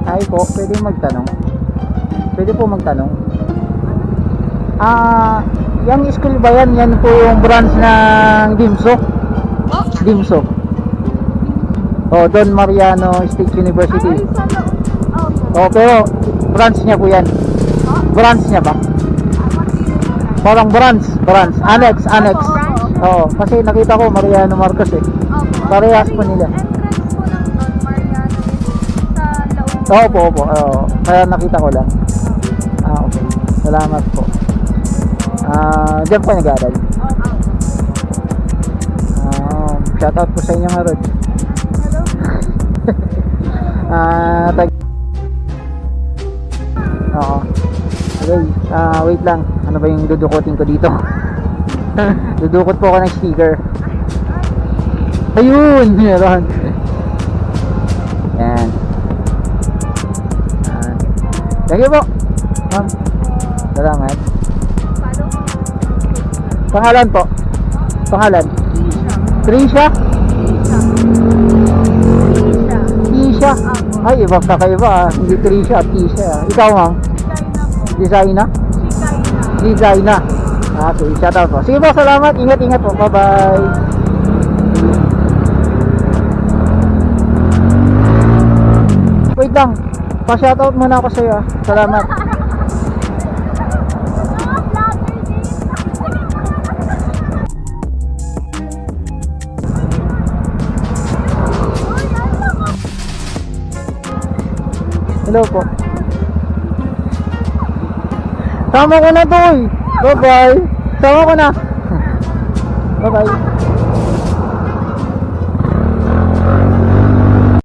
Hi po, pwede magtanong? Pwede po magtanong? Yung school ba yan? Yan po yung branch ng Dimso? Dimso. Oh, Don Mariano State University. Oh, pero branch niya po yan. Branch niya ba? Parang branch. Annex. Oo, kasi nakita ko Mariano Marcos eh. Parehas po nila. Opo. Kaya nakita ko lang. Okay. Salamat po. Diyan po nag-aaral. Shoutout po sa inyo nga Rod. Oo. Okay, wait lang. Ano ba yung dudukutin ko dito? Dudukot po ako ng sticker. Ayun! Meron. Yan. Thank you po, ma'am. Salamat. Pangalan po? Pangalan? Trisha? Tisha? Ay, iba kakaiba. Hindi Trisha, Tisha. Ikaw, ma'am? Designa? Designa. Okay, shout out po. Sige po, salamat. Ingat po. Bye-bye. Wait lang. Pa-shoutout muna ako sa'yo. Salamat. Hello po. Sama ko na to eh. Bye-bye. Sama ko na. Bye-bye.